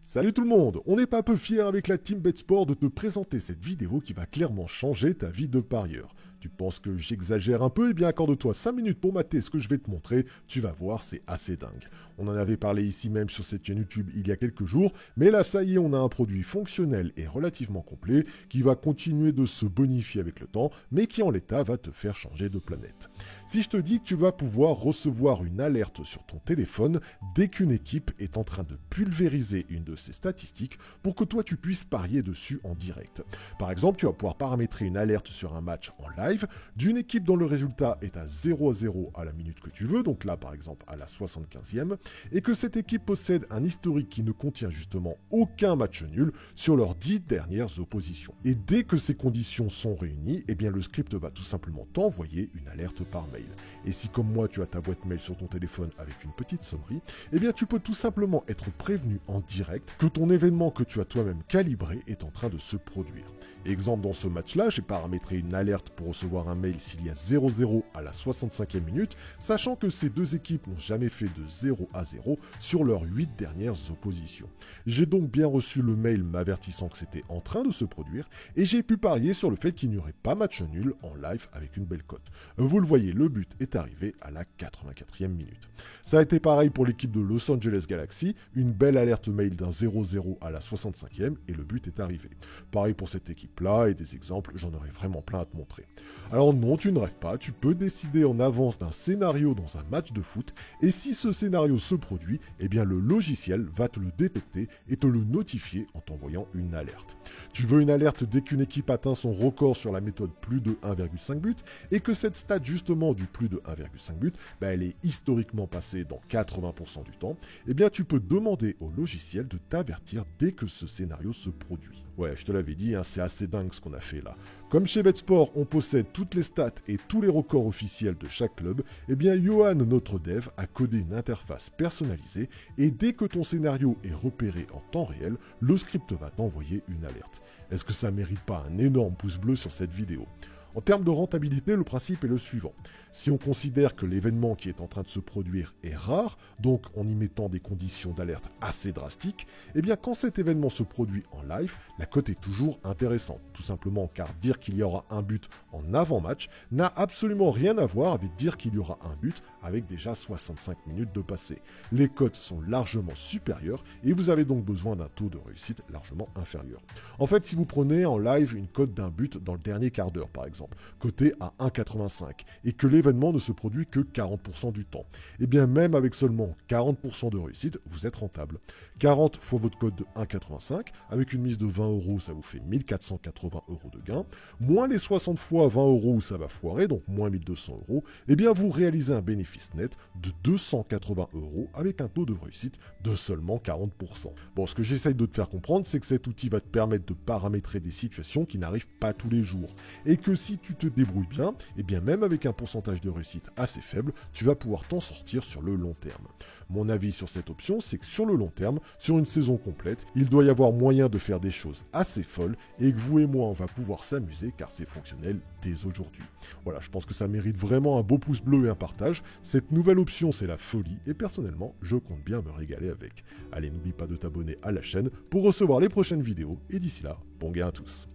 Salut tout le monde, on n'est pas peu fiers avec la Team BetSport de te présenter cette vidéo qui va clairement changer ta vie de parieur. Tu penses que j'exagère un peu? Eh bien accorde-toi 5 minutes pour mater ce que je vais te montrer, tu vas voir, c'est assez dingue. On en avait parlé ici même sur cette chaîne YouTube il y a quelques jours, mais là ça y est, on a un produit fonctionnel et relativement complet qui va continuer de se bonifier avec le temps, mais qui en l'état va te faire changer de planète. Si je te dis que tu vas pouvoir recevoir une alerte sur ton téléphone dès qu'une équipe est en train de pulvériser une de ses statistiques pour que toi tu puisses parier dessus en direct. Par exemple, tu vas pouvoir paramétrer une alerte sur un match en live d'une équipe dont le résultat est à 0-0 à la minute que tu veux, donc là par exemple à la 75e, et que cette équipe possède un historique qui ne contient justement aucun match nul sur leurs 10 dernières oppositions. Et dès que ces conditions sont réunies, eh bien le script va tout simplement t'envoyer une alerte par mail. Et si comme moi tu as ta boîte mail sur ton téléphone avec une petite sonnerie, eh bien tu peux tout simplement être prévenu en direct que ton événement que tu as toi-même calibré est en train de se produire. Exemple, dans ce match-là, j'ai paramétré une alerte pour recevoir un mail s'il y a 0-0 à la 65e minute, sachant que ces deux équipes n'ont jamais fait de 0-0 sur leurs 8 dernières oppositions. J'ai donc bien reçu le mail m'avertissant que c'était en train de se produire, et j'ai pu parier sur le fait qu'il n'y aurait pas match nul en live avec une belle cote. Vous le voyez, le but est arrivé à la 84e minute. Ça a été pareil pour l'équipe de Los Angeles Galaxy, une belle alerte mail d'un 0-0 à la 65e, et le but est arrivé. Pareil pour cette équipe là et des exemples, j'en aurais vraiment plein à te montrer. Alors non, tu ne rêves pas, tu peux décider en avance d'un scénario dans un match de foot, et si ce scénario se produit, eh bien le logiciel va te le détecter et te le notifier en t'envoyant une alerte. Tu veux une alerte dès qu'une équipe atteint son record sur la méthode plus de 1,5 but, et que cette stat justement du plus de 1,5 but, elle est historiquement passée dans 80% du temps, eh bien tu peux demander au logiciel de t'avertir dès que ce scénario se produit. Ouais, je te l'avais dit, c'est assez dingue ce qu'on a fait là. Comme chez BetSport, on possède toutes les stats et tous les records officiels de chaque club, eh bien Johan, notre dev, a codé une interface personnalisée et dès que ton scénario est repéré en temps réel, le script va t'envoyer une alerte. Est-ce que ça mérite pas un énorme pouce bleu sur cette vidéo ? En termes de rentabilité, le principe est le suivant. Si on considère que l'événement qui est en train de se produire est rare, donc en y mettant des conditions d'alerte assez drastiques, eh bien quand cet événement se produit en live, la cote est toujours intéressante. Tout simplement car dire qu'il y aura un but en avant-match n'a absolument rien à voir avec dire qu'il y aura un but avec déjà 65 minutes de passé. Les cotes sont largement supérieures et vous avez donc besoin d'un taux de réussite largement inférieur. En fait, si vous prenez en live une cote d'un but dans le dernier quart d'heure par exemple, coté à 1,85 et que l'événement ne se produit que 40% du temps, et bien même avec seulement 40% de réussite, vous êtes rentable. 40 fois votre cote de 1,85, avec une mise de 20 €, ça vous fait 1480 € de gain, moins les 60 fois 20 € où ça va foirer, donc moins 1200 €, et bien vous réalisez un bénéfice net de 280 € avec un taux de réussite de seulement 40%. Bon, ce que j'essaye de te faire comprendre, c'est que cet outil va te permettre de paramétrer des situations qui n'arrivent pas tous les jours, et que si tu te débrouilles bien, et bien même avec un pourcentage de réussite assez faible, tu vas pouvoir t'en sortir sur le long terme. Mon avis sur cette option, c'est que sur le long terme, sur une saison complète, il doit y avoir moyen de faire des choses assez folles et que vous et moi, on va pouvoir s'amuser car c'est fonctionnel dès aujourd'hui. Voilà, je pense que ça mérite vraiment un beau pouce bleu et un partage. Cette nouvelle option, c'est la folie et personnellement, je compte bien me régaler avec. Allez, n'oublie pas de t'abonner à la chaîne pour recevoir les prochaines vidéos et d'ici là, bon gain à tous.